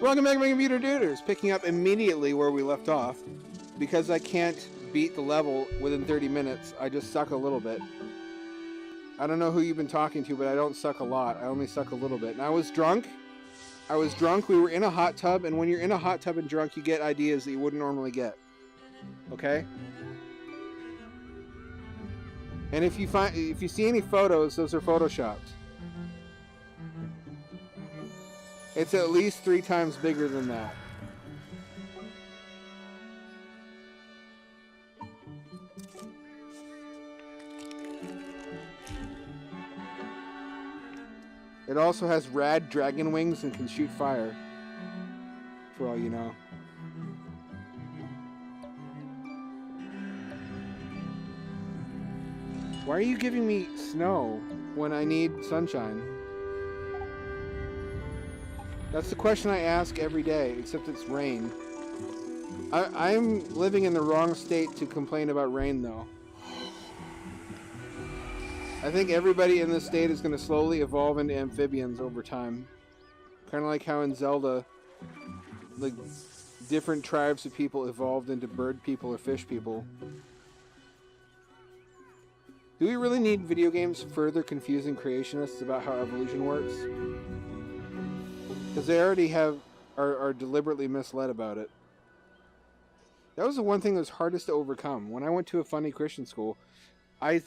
Welcome back, my computer duders. Picking up immediately where we left off. Because I can't beat the level within 30 minutes, I just suck a little bit. I don't know who you've been talking to, but I don't suck a lot. I only suck a little bit. And I was drunk. We were in a hot tub, and when you're in a hot tub and drunk, you get ideas that you wouldn't normally get. Okay? And if you see any photos, those are photoshopped. It's at least 3 times bigger than that. It also has rad dragon wings and can shoot fire. For all you know. Why are you giving me snow when I need sunshine? That's the question I ask every day, except it's rain. I'm living in the wrong state to complain about rain, though. I think everybody in this state is going to slowly evolve into amphibians over time. Kind of like how in Zelda, like, different tribes of people evolved into bird people or fish people. Do we really need video games further confusing creationists about how evolution works? Because they already are deliberately misled about it. That was the one thing that was hardest to overcome. When I went to a funny Christian school, I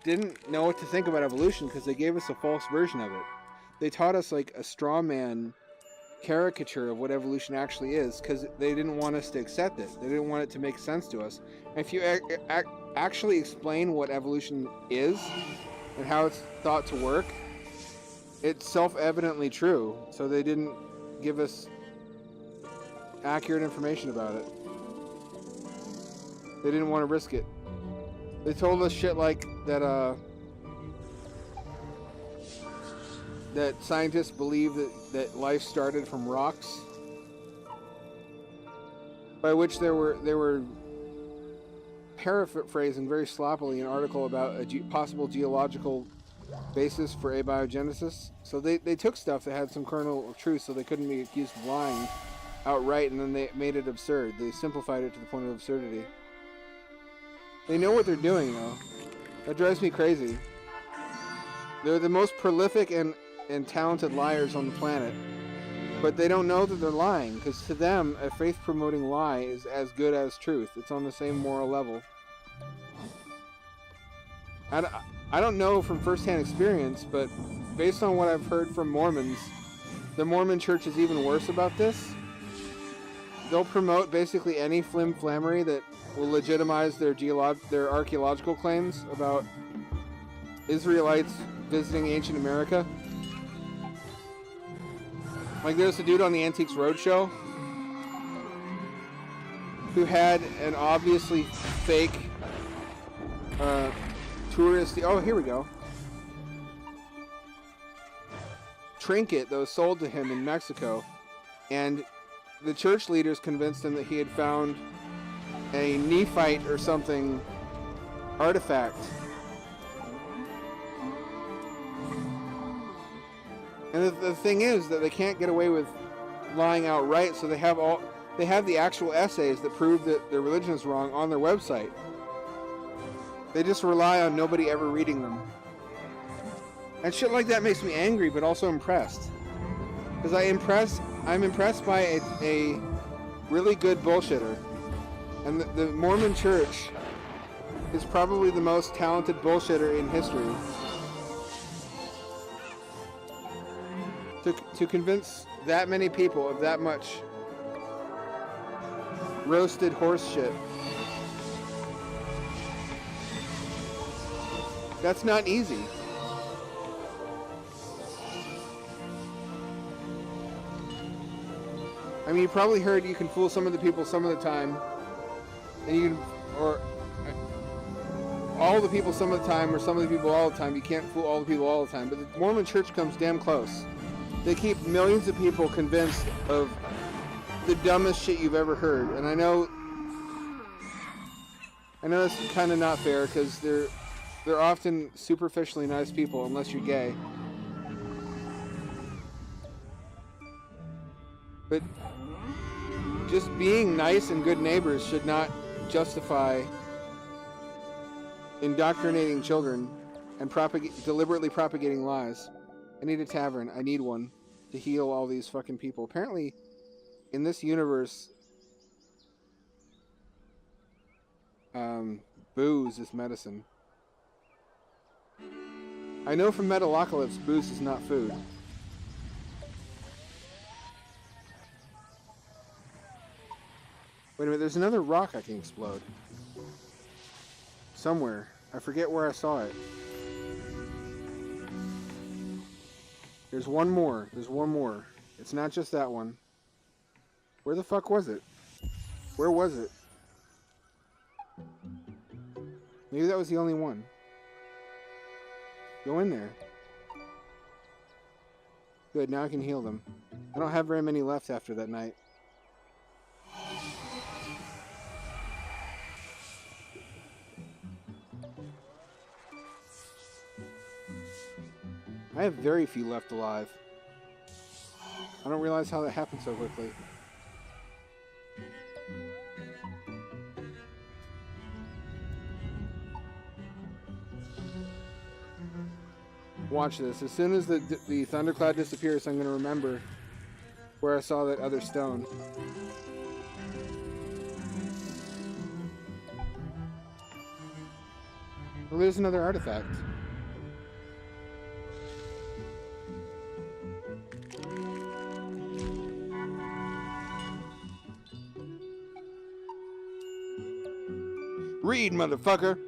didn't know what to think about evolution because they gave us a false version of it. They taught us like a straw man caricature of what evolution actually is because they didn't want us to accept it. They didn't want it to make sense to us. And if you actually explain what evolution is and how it's thought to work, it's self-evidently true. So they didn't give us accurate information about it. They didn't want to risk it. They told us shit like that that scientists believe that life started from rocks, by which they were paraphrasing very sloppily an article about a possible geological basis for abiogenesis. So they took stuff that had some kernel of truth, so they couldn't be accused of lying outright, and then they made it absurd. They simplified it to the point of absurdity. They know what they're doing, though. That drives me crazy. They're the most prolific and talented liars on the planet, but they don't know that they're lying, because to them, a faith-promoting lie is as good as truth. It's on the same moral level. I don't know from first-hand experience, but based on what I've heard from Mormons, the Mormon church is even worse about this. They'll promote basically any flim-flammery that will legitimize their archaeological claims about Israelites visiting ancient America. Like there's a dude on the Antiques Roadshow who had an obviously fake oh, here we go, trinket that was sold to him in Mexico, and the church leaders convinced him that he had found a Nephite or something artifact. And the thing is that they can't get away with lying outright, so they have the actual essays that prove that their religion is wrong on their website. They just rely on nobody ever reading them. And shit like that makes me angry, but also impressed. Because I'm impressed by a really good bullshitter. And the Mormon church is probably the most talented bullshitter in history. To convince that many people of that much roasted horse shit. That's not easy. I mean, you probably heard you can fool some of the people some of the time, and you can, or all the people some of the time, or some of the people all the time. You can't fool all the people all the time, but the Mormon church comes damn close. They keep millions of people convinced of the dumbest shit you've ever heard. And I know that's kind of not fair, because they're often superficially nice people, unless you're gay. But just being nice and good neighbors should not justify indoctrinating children and deliberately propagating lies. I need a tavern. I need one to heal all these fucking people. Apparently, in this universe, booze is medicine. I know from Metalocalypse, booze is not food. Wait a minute, there's another rock I can explode. Somewhere. I forget where I saw it. There's one more. There's one more. It's not just that one. Where the fuck was it? Where was it? Maybe that was the only one. Go in there. Good, now I can heal them. I don't have very many left after that night. I have very few left alive. I don't realize how that happened so quickly. Watch this. As soon as the thundercloud disappears, I'm going to remember where I saw that other stone. Well, there's another artifact. Read, motherfucker!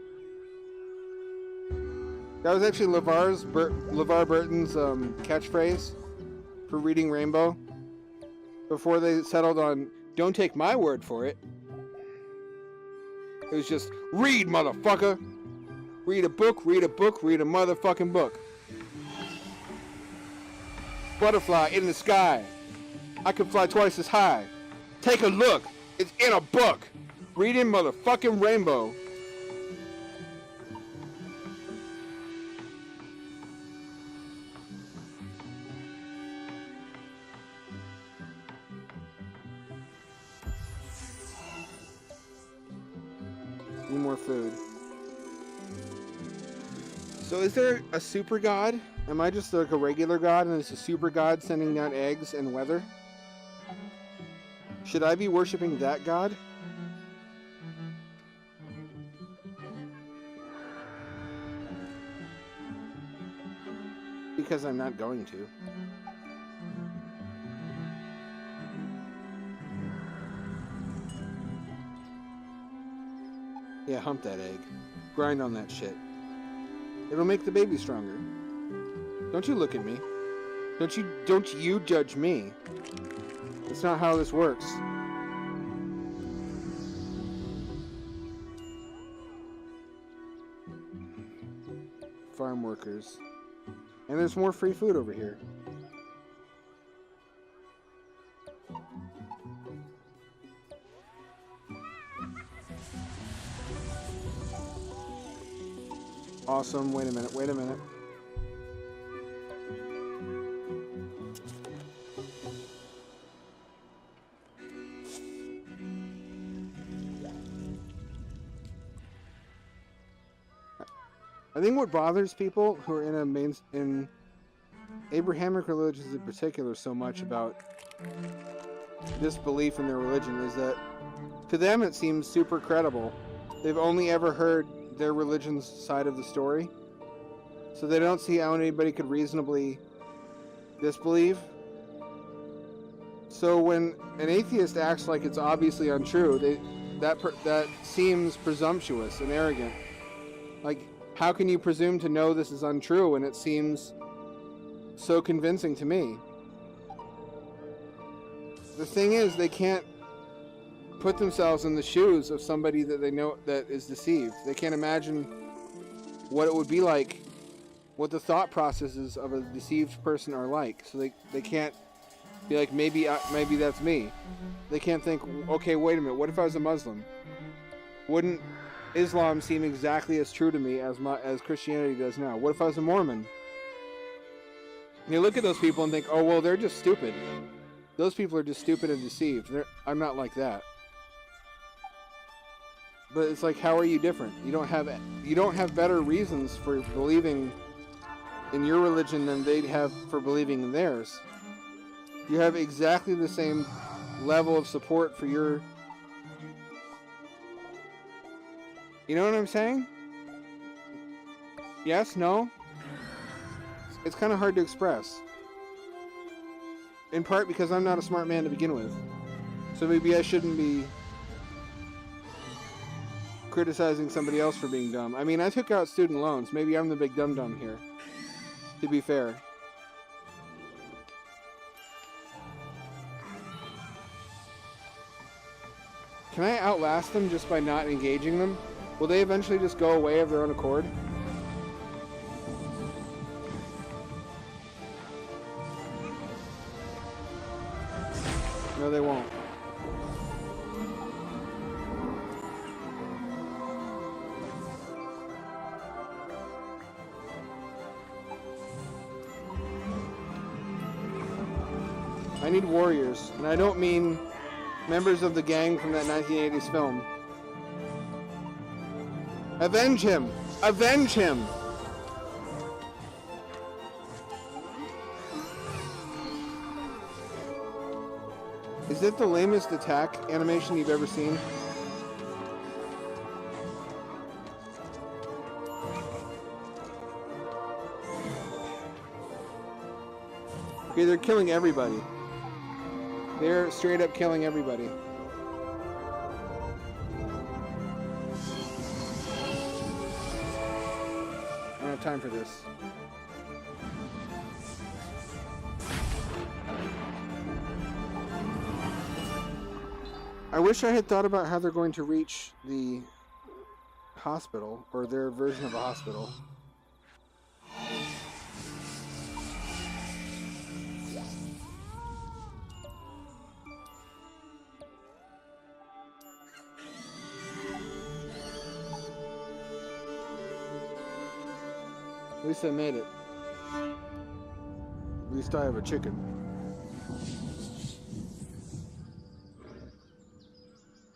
That was actually LeVar Burton's catchphrase for reading Rainbow before they settled on, don't take my word for it. It was just, read, motherfucker! Read a book, read a book, read a motherfucking book. Butterfly in the sky. I can fly twice as high. Take a look. It's in a book. Reading motherfucking Rainbow. Need more food. So is there a super god? Am I just like a regular god and it's a super god sending down eggs and weather? Should I be worshipping that god? Because I'm not going to. Yeah, hump that egg. Grind on that shit. It'll make the baby stronger. Don't you look at me. Don't you judge me. That's not how this works. Farm workers. And there's more free food over here. Awesome. Wait a minute. Wait a minute. I think what bothers people who are in Abrahamic religions in particular so much about disbelief in their religion is that to them it seems super credible. They've only ever heard their religion's side of the story, so they don't see how anybody could reasonably disbelieve. So when an atheist acts like it's obviously untrue, that seems presumptuous and arrogant. Like, how can you presume to know this is untrue when it seems so convincing to me? The thing is, they can't put themselves in the shoes of somebody that they know that is deceived. They can't imagine what it would be like, what the thought processes of a deceived person are like. So they can't be like, maybe that's me. They can't think, okay, wait a minute, what if I was a Muslim? Wouldn't Islam seem exactly as true to me as Christianity does now? What if I was a Mormon? And you look at those people and think, oh, well, they're just stupid. Those people are just stupid and deceived. I'm not like that. But it's like, how are you different? You don't have better reasons for believing in your religion than they'd have for believing in theirs. You have exactly the same level of support for your... You know what I'm saying? Yes? No? It's kind of hard to express. In part because I'm not a smart man to begin with. So maybe I shouldn't be criticizing somebody else for being dumb. I mean, I took out student loans. Maybe I'm the big dum-dum here, to be fair. Can I outlast them just by not engaging them? Will they eventually just go away of their own accord? No, they won't. I need warriors, and I don't mean members of the gang from that 1980s film. Avenge him! Avenge him! Is it the lamest attack animation you've ever seen? Okay, they're killing everybody. They're straight up killing everybody. I don't have time for this. I wish I had thought about how they're going to reach the hospital, or their version of a hospital. At least I made it. At least I have a chicken.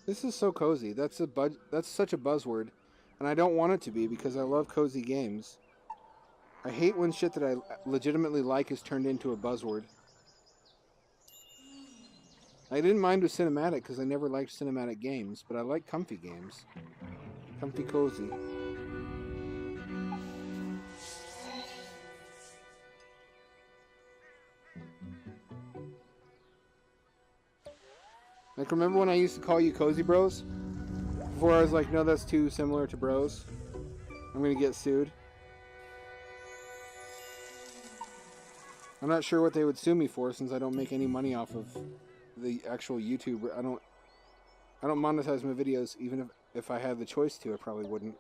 This is so cozy. That's such a buzzword, and I don't want it to be because I love cozy games. I hate when shit that I legitimately like is turned into a buzzword. I didn't mind with cinematic because I never liked cinematic games, but I like comfy games. Comfy cozy. Like, remember when I used to call you Cozy Bros? Before I was like, no, that's too similar to bros. I'm gonna get sued. I'm not sure what they would sue me for since I don't make any money off of the actual YouTube. I don't monetize my videos, even if I had the choice to, I probably wouldn't.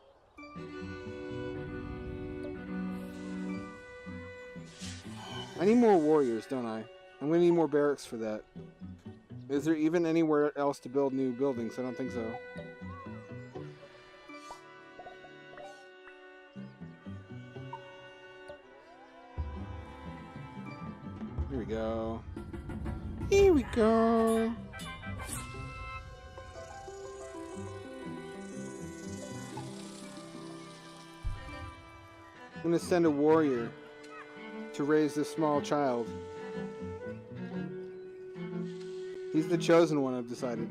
I need more warriors, don't I? I'm gonna need more barracks for that. Is there even anywhere else to build new buildings? I don't think so. Here we go. Here we go. I'm gonna send a warrior to raise this small child. He's the chosen one, I've decided.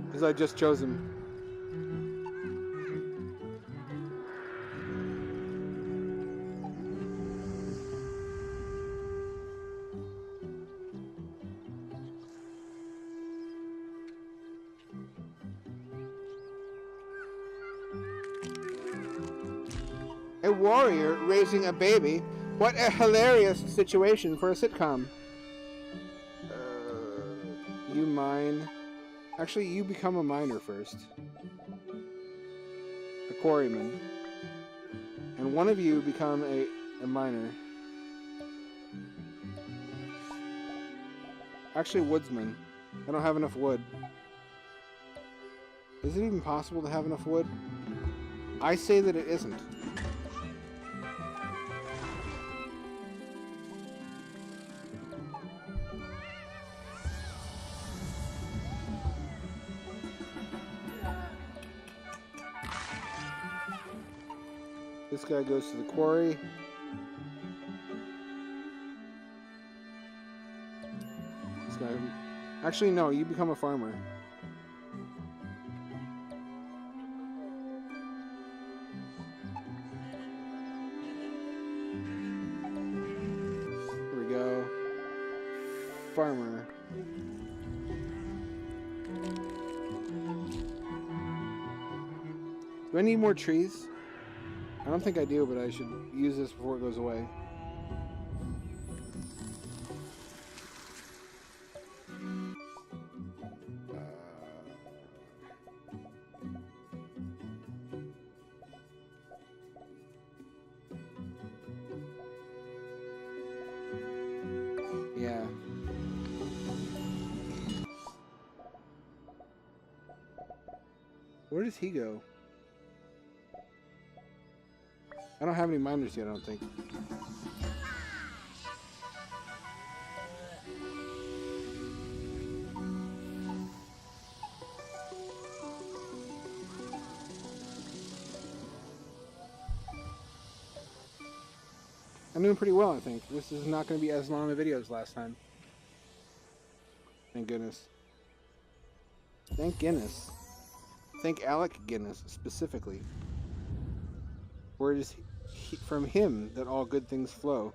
Because I just chose him. A warrior raising a baby? What a hilarious situation for a sitcom. You mine. Actually, you become a miner first. A quarryman. And one of you become a miner. Actually, woodsman. I don't have enough wood. Is it even possible to have enough wood? I say that it isn't. This guy goes to the quarry. This guy... Actually, no, you become a farmer. Here we go. Farmer. Do I need more trees? I don't think I do, but I should use this before it goes away. Yeah. Where does he go? I don't have any miners yet, I don't think. I'm doing pretty well, I think. This is not going to be as long a video as last time. Thank goodness. Thank Guinness. Thank Alec Guinness, specifically. For it is from him that all good things flow.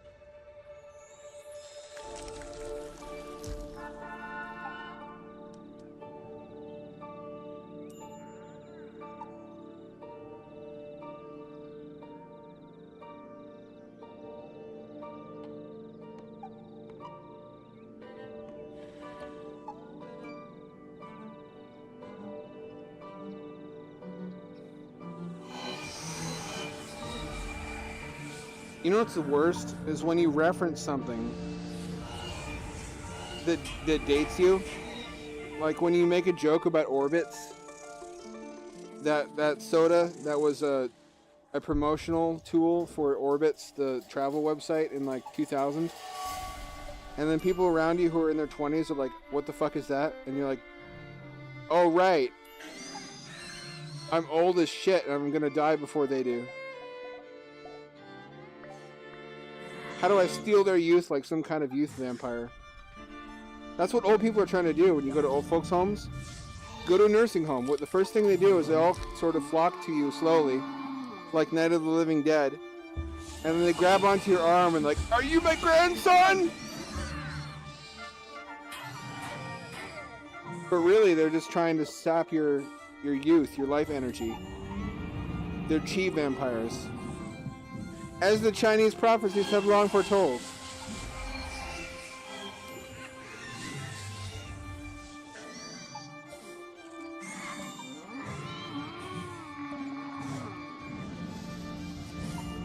You know what's the worst? Is when you reference something that dates you. Like when you make a joke about Orbitz. That soda that was a promotional tool for Orbitz, the travel website, in like 2000. And then people around you who are in their 20s are like, what the fuck is that? And you're like, oh right. I'm old as shit and I'm gonna die before they do. How do I steal their youth like some kind of youth vampire? That's what old people are trying to do when you go to old folks' homes. Go to a nursing home. What the first thing they do is they all sort of flock to you slowly, like Night of the Living Dead. And then they grab onto your arm and like, are you my grandson? But really, they're just trying to sap your youth, your life energy. They're chi vampires. As the Chinese prophecies have long foretold.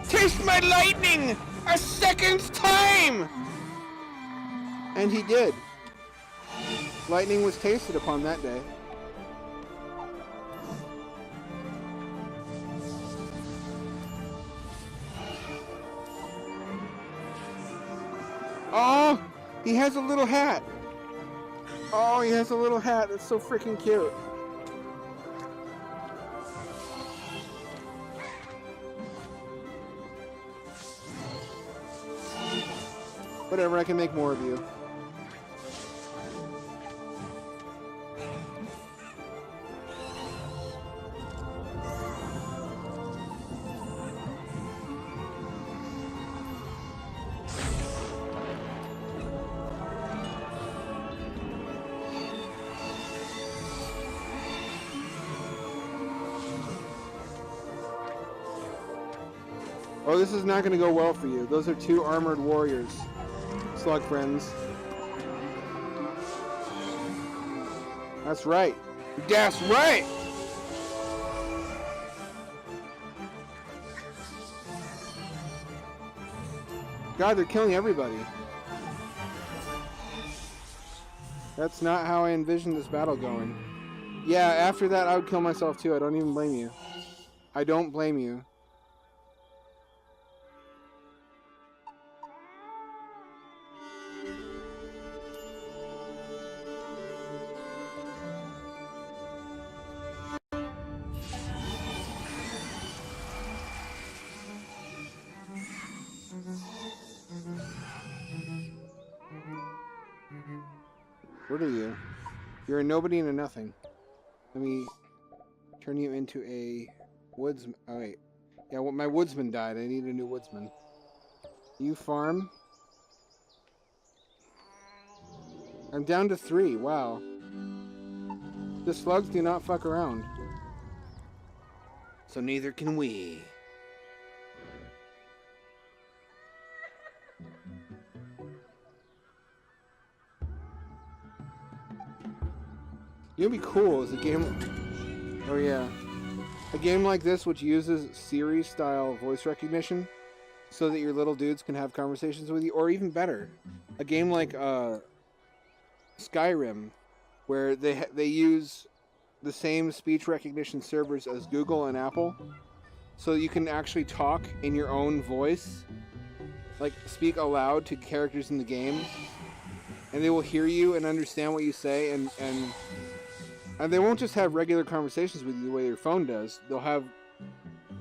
Taste my lightning a second time! And he did. Lightning was tasted upon that day. Oh, he has a little hat. Oh, he has a little hat. That's so freaking cute. Whatever, I can make more of you. Oh, this is not going to go well for you. Those are two armored warriors. Slug friends. That's right. That's right! God, they're killing everybody. That's not how I envisioned this battle going. Yeah, after that I would kill myself too. I don't even blame you. I don't blame you. What are you? You're a nobody and a nothing. Let me turn you into a woodsman. Oh, wait. Yeah, well, my woodsman died. I need a new woodsman. You farm? I'm down to 3. Wow. The slugs do not fuck around. So neither can we. It'd be cool is a game. Oh yeah, a game like this which uses Siri-style voice recognition, so that your little dudes can have conversations with you, or even better, a game like Skyrim, where they use the same speech recognition servers as Google and Apple, so you can actually talk in your own voice, like speak aloud to characters in the game, and they will hear you and understand what you say, and they won't just have regular conversations with you the way your phone does. They'll have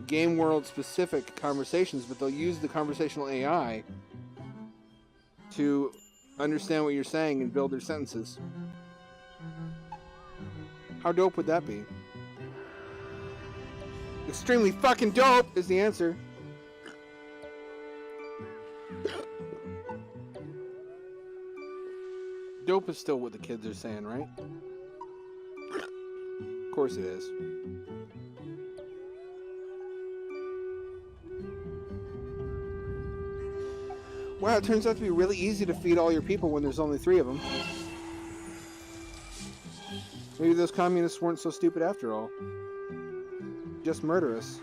game world specific conversations, but they'll use the conversational AI to understand what you're saying and build their sentences. How dope would that be? Extremely fucking dope is the answer. Dope is still what the kids are saying, right? Of course it is. Wow, it turns out to be really easy to feed all your people when there's only 3 of them. Maybe those communists weren't so stupid after all. Just murderous.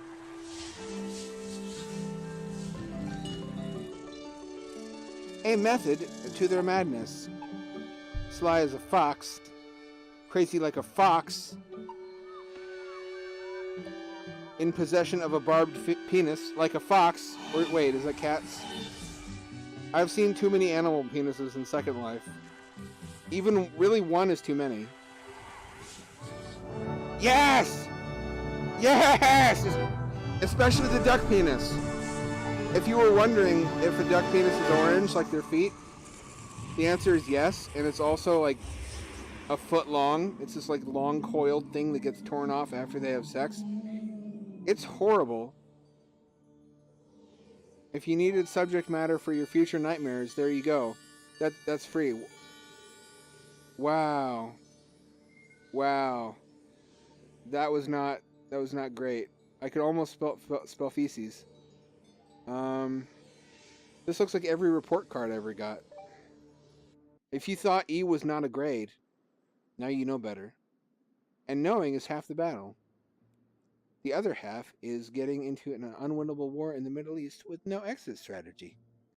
A method to their madness. Sly as a fox. Crazy like a fox. In possession of a barbed penis, like a fox. Or, wait, is that cats? I've seen too many animal penises in Second Life. Even really 1 is too many. Yes! Yes! Especially the duck penis. If you were wondering if a duck penis is orange like their feet, the answer is yes, and it's also like a foot long. It's this like long coiled thing that gets torn off after they have sex. It's horrible. If you needed subject matter for your future nightmares, there you go. That's free. Wow. Wow. That was not great. I could almost spell feces. This looks like every report card I ever got. If you thought E was not a grade, now you know better. And knowing is half the battle. The other half is getting into an unwinnable war in the Middle East with no exit strategy.